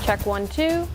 Check 1, 2.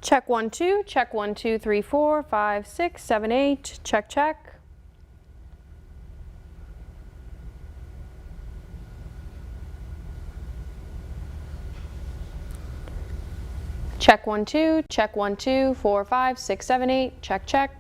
Check 1, 2, check 1, 2, 3, 4, 5, 6, 7, 8, check, check. Check 1, 2, check 1, 2, 4, 5, 6, 7, 8, check, check.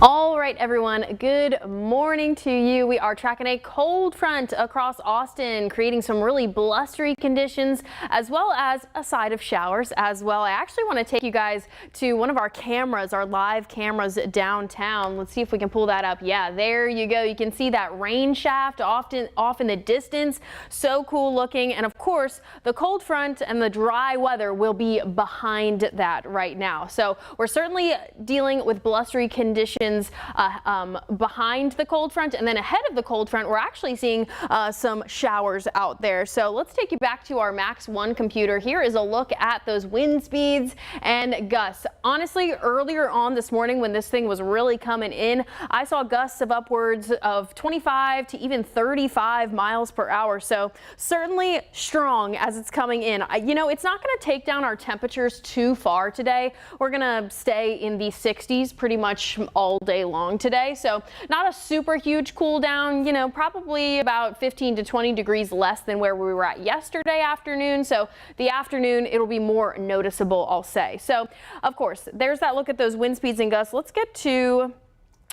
All right, everyone, good morning to you. We are tracking a cold front across Austin, creating some really blustery conditions as well as a side of showers as well. I actually want to take you guys to one of our cameras, our live cameras downtown. Let's see if we can pull that up. Yeah, there you go. You can see that rain shaft off in the distance. So cool looking. And of course, the cold front and the dry weather will be behind that right now. So we're certainly dealing with blustery conditions behind the cold front, and then ahead of the cold front we're actually seeing some showers out there. So let's take you back to our Max 1 computer. Here is a look at those wind speeds and gusts. Honestly, earlier on this morning when this thing was really coming in, I saw gusts of upwards of 25 to even 35 miles per hour. So certainly strong as it's coming in. You know, it's not going to take down our temperatures too far today. We're going to stay in the 60s pretty much all day long today. So not a super huge cool down, you know, probably about 15 to 20 degrees less than where we were at yesterday afternoon. So the afternoon, it'll be more noticeable, I'll say. So of course, there's that look at those wind speeds and gusts. Let's get to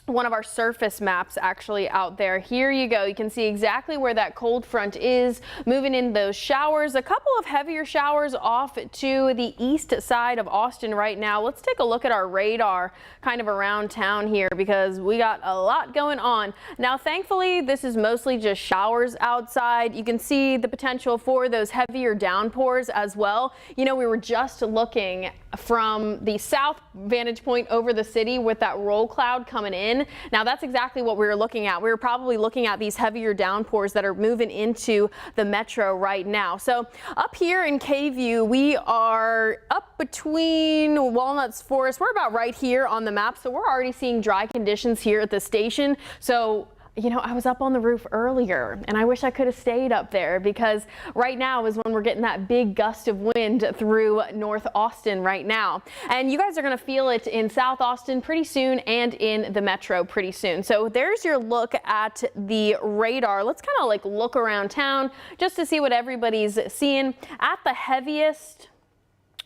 one of our surface maps actually out there. Here you go. You can see exactly where that cold front is moving in those showers. A couple of heavier showers off to the east side of Austin right now. Let's take a look at our radar kind of around town here because we got a lot going on. Now, thankfully, this is mostly just showers outside. You can see the potential for those heavier downpours as well. You know, we were just looking from the south vantage point over the city with that roll cloud coming in. Now that's exactly what we were looking at. We were probably looking at these heavier downpours that are moving into the metro right now. So up here in K-View, we are up between Walnuts Forest. We're about right here on the map. So we're already seeing dry conditions here at the station. So you know, I was up on the roof earlier and I wish I could have stayed up there because right now is when we're getting that big gust of wind through North Austin right now. And you guys are going to feel it in South Austin pretty soon and in the metro pretty soon. So there's your look at the radar. Let's kind of like look around town just to see what everybody's seeing. At the heaviest,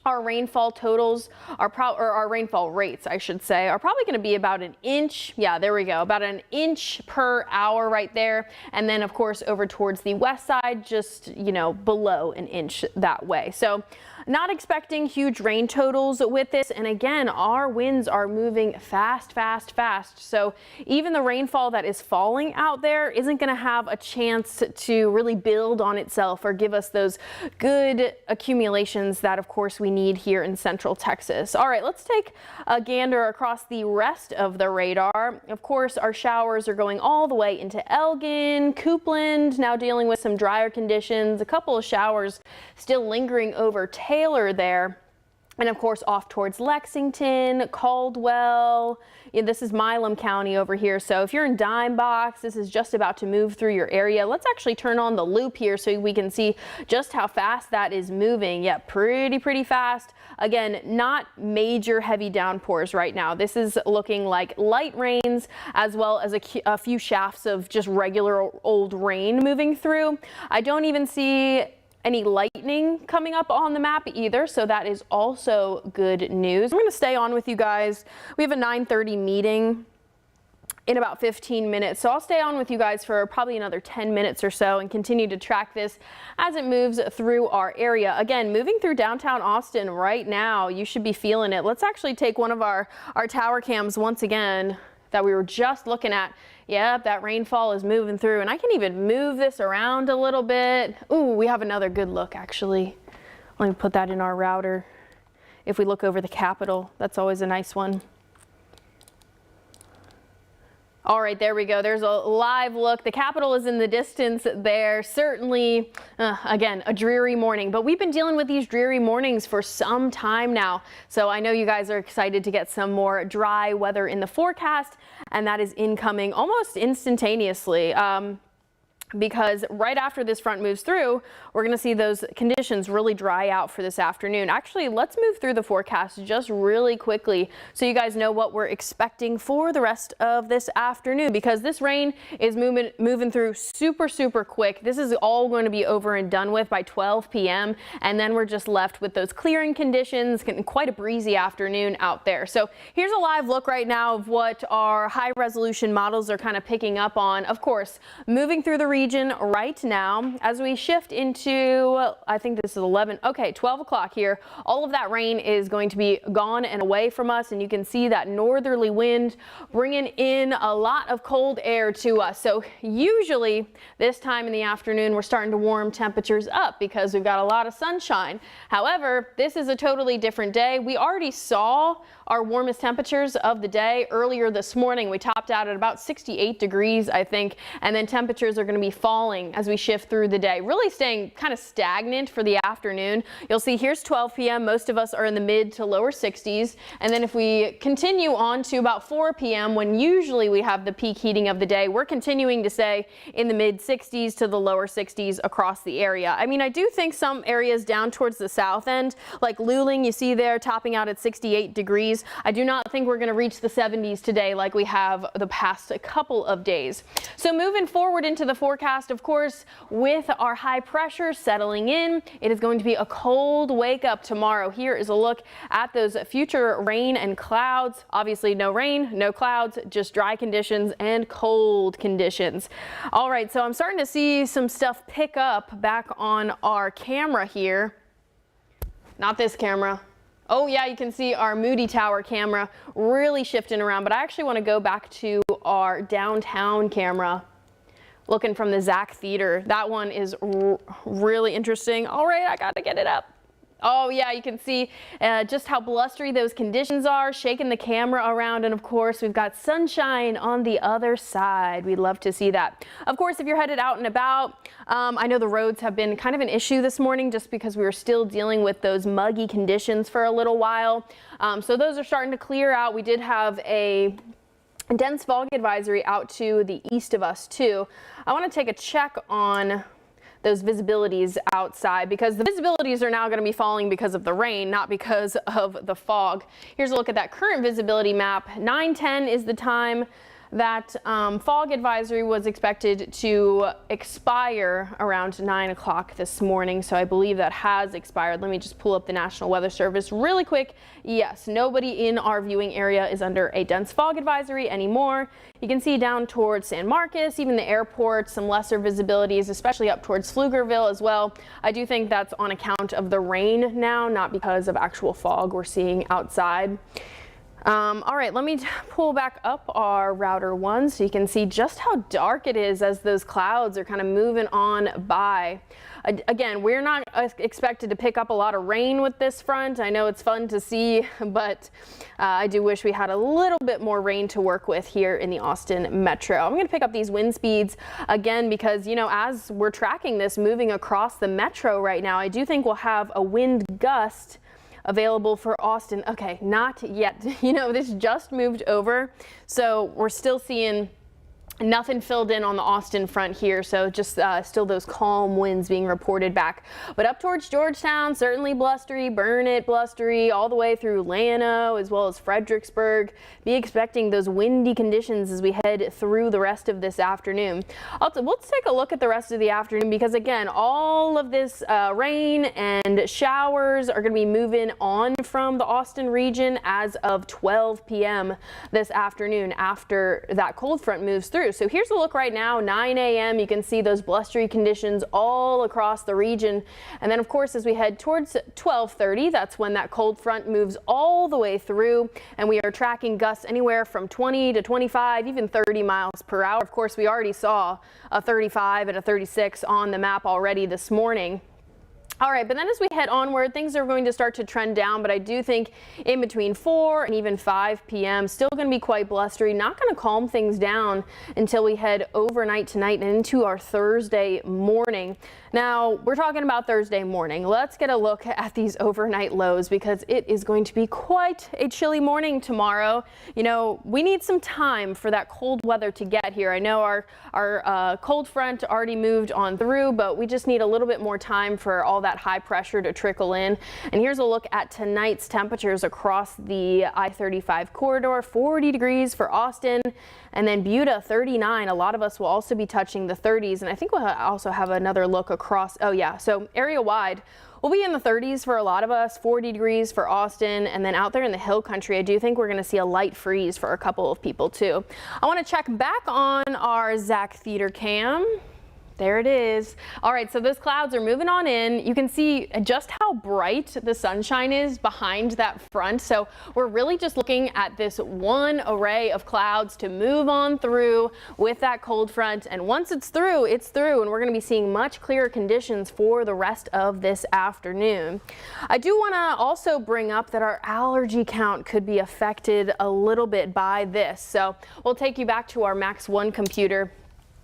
our rainfall totals are our rainfall rates, I should say, are probably going to be about an inch. Yeah, there we go. About an inch per hour right there. And then of course over towards the west side, just, you know, below an inch that way. So Not expecting huge rain totals with this. And again, our winds are moving fast, fast, fast. So even the rainfall that is falling out there isn't going to have a chance to really build on itself or give us those good accumulations that, of course, we need here in central Texas. All right, let's take a gander across the rest of the radar. Of course, our showers are going all the way into Elgin, Coupland, now dealing with some drier conditions. A couple of showers still lingering over Taylor there. And of course, off towards Lexington, Caldwell. Yeah, this is Milam County over here. So if you're in Dime Box, this is just about to move through your area. Let's actually turn on the loop here so we can see just how fast that is moving. Yeah, pretty fast. Again, not major heavy downpours right now. This is looking like light rains as well as a few shafts of just regular old rain moving through. I don't even see any lightning coming up on the map either, so that is also good news. I'm going to stay on with you guys. We have a 9:30 meeting in about 15 minutes, so I'll stay on with you guys for probably another 10 minutes or so and continue to track this as it moves through our area. Again, moving through downtown Austin right now, you should be feeling it. Let's actually take one of our tower cams once again that we were just looking at. Yep, that rainfall is moving through, and I can even move this around a little bit. Ooh, we have another good look actually. Let me put that in our router. If we look over the Capitol, that's always a nice one. All right, there we go. There's a live look. The Capitol is in the distance there. Certainly, again, a dreary morning, but we've been dealing with these dreary mornings for some time now. So I know you guys are excited to get some more dry weather in the forecast, and that is incoming almost instantaneously. Because right after this front moves through, we're going to see those conditions really dry out for this afternoon. Actually, let's move through the forecast just really quickly so you guys know what we're expecting for the rest of this afternoon, because this rain is moving through super quick. This is all going to be over and done with by 12 p.m. and then we're just left with those clearing conditions. Quite a breezy afternoon out there. So here's a live look right now of what our high resolution models are kind of picking up on. Of course, moving through the region right now as we shift into, I think this is 12 o'clock here. All of that rain is going to be gone and away from us, and you can see that northerly wind bringing in a lot of cold air to us. So usually this time in the afternoon we're starting to warm temperatures up because we've got a lot of sunshine. However, this is a totally different day. We already saw our warmest temperatures of the day earlier this morning. We topped out at about 68 degrees, I think, and then temperatures are going to be falling as we shift through the day, really staying kind of stagnant for the afternoon. You'll see here's 12 p.m. Most of us are in the mid to lower 60s. And then if we continue on to about 4 p.m. when usually we have the peak heating of the day, we're continuing to stay in the mid 60s to the lower 60s across the area. I mean, I do think some areas down towards the south end, like Luling, you see there topping out at 68 degrees. I do not think we're going to reach the 70s today like we have the past couple of days. So moving forward into the forecast, of course, with our high pressure settling in, it is going to be a cold wake up tomorrow. Here is a look at those future rain and clouds. Obviously no rain, no clouds, just dry conditions and cold conditions. All right, so I'm starting to see some stuff pick up back on our camera here. Not this camera. Oh yeah, you can see our Moody Tower camera really shifting around, but I actually want to go back to our downtown camera looking from the Zach Theater. That one is really interesting. All right, I got to get it up. Oh yeah, you can see just how blustery those conditions are, shaking the camera around, and of course we've got sunshine on the other side. We'd love to see that. Of course, if you're headed out and about, I know the roads have been kind of an issue this morning just because we were still dealing with those muggy conditions for a little while. So those are starting to clear out. We did have a dense fog advisory out to the east of us too. I want to take a check on those visibilities outside because the visibilities are now going to be falling because of the rain, not because of the fog. Here's a look at that current visibility map. 9:10 is the time. that fog advisory was expected to expire around 9 o'clock this morning, so I believe that has expired. Let me just pull up the National Weather Service really quick. Yes, nobody in our viewing area is under a dense fog advisory anymore. You can see down towards San Marcos, even the airport, some lesser visibilities, especially up towards Pflugerville as well. I do think that's on account of the rain now, not because of actual fog we're seeing outside. All right, let me pull back up our router 1 so you can see just how dark it is as those clouds are kind of moving on by. Again, we're not expected to pick up a lot of rain with this front. I know it's fun to see, but I do wish we had a little bit more rain to work with here in the Austin metro. I'm going to pick up these wind speeds again because, you know, as we're tracking this moving across the metro right now, I do think we'll have a wind gust available for Austin. Okay, not yet. You know, this just moved over, so we're still seeing nothing filled in on the Austin front here, so just still those calm winds being reported back. But up towards Georgetown, certainly blustery, Burnett, blustery, all the way through Llano as well as Fredericksburg. Be expecting those windy conditions as we head through the rest of this afternoon. Let's take a look at the rest of the afternoon because, again, all of this rain and showers are going to be moving on from the Austin region as of 12 p.m. this afternoon after that cold front moves through. So here's a look right now, 9 a.m. You can see those blustery conditions all across the region. And then, of course, as we head towards 12:30, that's when that cold front moves all the way through. And we are tracking gusts anywhere from 20 to 25, even 30 miles per hour. Of course, we already saw a 35 and a 36 on the map already this morning. All right, but then as we head onward, things are going to start to trend down, but I do think in between 4 and even 5 p.m. still going to be quite blustery, not going to calm things down until we head overnight tonight and into our Thursday morning. Now, we're talking about Thursday morning. Let's get a look at these overnight lows because it is going to be quite a chilly morning tomorrow. You know, we need some time for that cold weather to get here. I know our cold front already moved on through, but we just need a little bit more time for all that high pressure to trickle in. And here's a look at tonight's temperatures across the I-35 corridor. 40 degrees for Austin, and then Buda 39. A lot of us will also be touching the 30s, and I think we'll also have another look across. Oh yeah, so area wide we'll be in the 30s for a lot of us, 40 degrees for Austin, and then out there in the hill country, I do think we're going to see a light freeze for a couple of people too. I want to check back on our Zach Theater cam. There it is. All right, so those clouds are moving on in. You can see just how bright the sunshine is behind that front. So we're really just looking at this one array of clouds to move on through with that cold front. And once it's through, and we're going to be seeing much clearer conditions for the rest of this afternoon. I do want to also bring up that our allergy count could be affected a little bit by this. So we'll take you back to our Max 1 computer.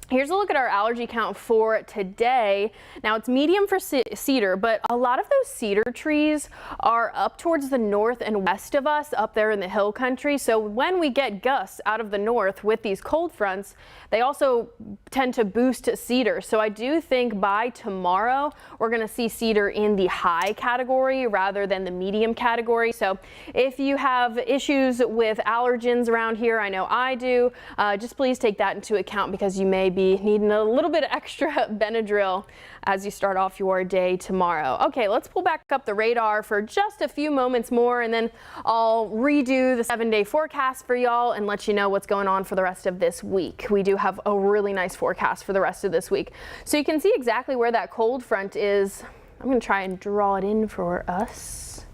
Here's a look at our allergy count for today. Now it's medium for cedar, but a lot of those cedar trees are up towards the north and west of us, up there in the hill country. So when we get gusts out of the north with these cold fronts, they also tend to boost cedar. So I do think by tomorrow, we're going to see cedar in the high category rather than the medium category. So if you have issues with allergens around here, I know I do, just please take that into account because you may be needing a little bit of extra Benadryl as you start off your day tomorrow. Okay, let's pull back up the radar for just a few moments more, and then I'll redo the 7-day forecast for y'all and let you know what's going on for the rest of this week. We do have a really nice forecast for the rest of this week. So you can see exactly where that cold front is. I'm going to try and draw it in for us,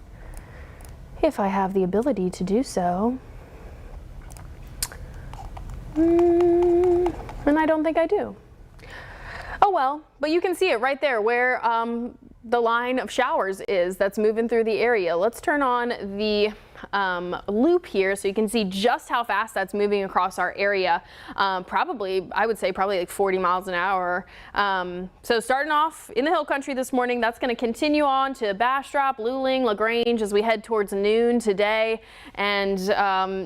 if I have the ability to do so. And I don't think I do. Oh well, but you can see it right there where the line of showers is that's moving through the area. Let's turn on the loop here so you can see just how fast that's moving across our area. I would say probably like 40 miles an hour. So starting off in the hill country this morning, that's going to continue on to Bastrop, Luling, LaGrange as we head towards noon today, and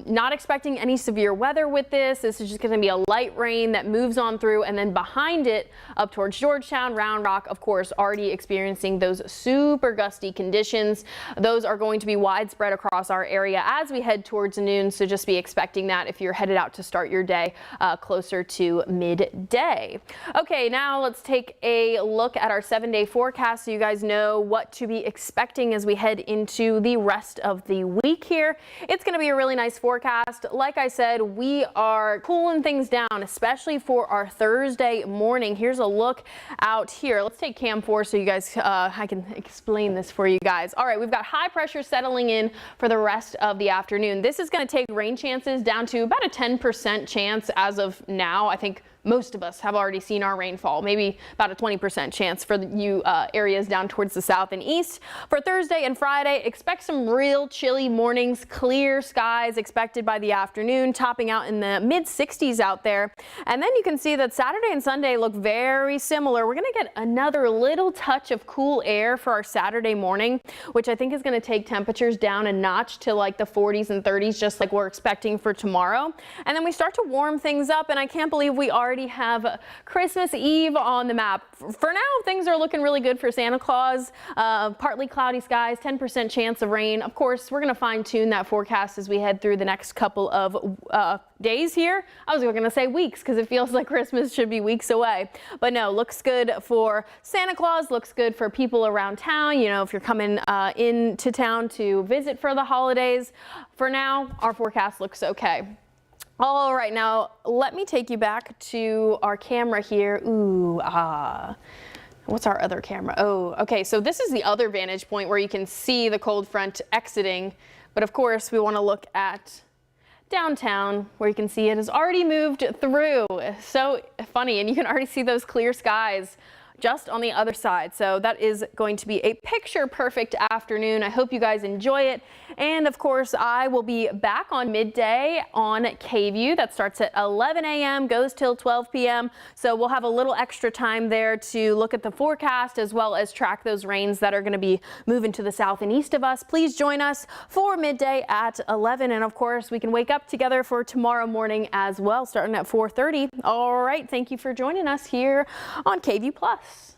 not expecting any severe weather with this. This is just going to be a light rain that moves on through, and then behind it up towards Georgetown, Round Rock, of course, already experiencing those super gusty conditions. Those are going to be widespread across our our area as we head towards noon. So just be expecting that if you're headed out to start your day closer to midday. Okay, now let's take a look at our 7-day forecast so you guys know what to be expecting as we head into the rest of the week here. It's going to be a really nice forecast. Like I said, we are cooling things down, especially for our Thursday morning. Here's a look out here. Let's take cam 4 so you guys, I can explain this for you guys. All right, we've got high pressure settling in for the rest of the afternoon. This is going to take rain chances down to about a 10% chance as of now. I think most of us have already seen our rainfall, maybe about a 20% chance for you areas down towards the south and east. For Thursday and Friday, expect some real chilly mornings, clear skies expected by the afternoon, topping out in the mid 60s out there. And then you can see that Saturday and Sunday look very similar. We're going to get another little touch of cool air for our Saturday morning, which I think is going to take temperatures down a notch to like the 40s and 30s, just like we're expecting for tomorrow. And then we start to warm things up, and I can't believe we already have Christmas Eve on the map. For now, things are looking really good for Santa Claus. Partly cloudy skies, 10% chance of rain. Of course, we're going to fine tune that forecast as we head through the next couple of days here. I was going to say weeks because it feels like Christmas should be weeks away. But no, looks good for Santa Claus, looks good for people around town. You know, if you're coming into town to visit for the holidays. For now, our forecast looks okay. All right, now let me take you back to our camera here. What's our other camera? Oh, okay, so this is the other vantage point where you can see the cold front exiting. But of course, we want to look at downtown where you can see it has already moved through. So funny, and you can already see those clear skies just on the other side. So that is going to be a picture perfect afternoon. I hope you guys enjoy it. And of course, I will be back on midday on KView. That starts at 11 a.m., goes till 12 p.m. So we'll have a little extra time there to look at the forecast as well as track those rains that are going to be moving to the south and east of us. Please join us for midday at 11. And of course, we can wake up together for tomorrow morning as well, starting at 4:30. All right. Thank you for joining us here on KView Plus.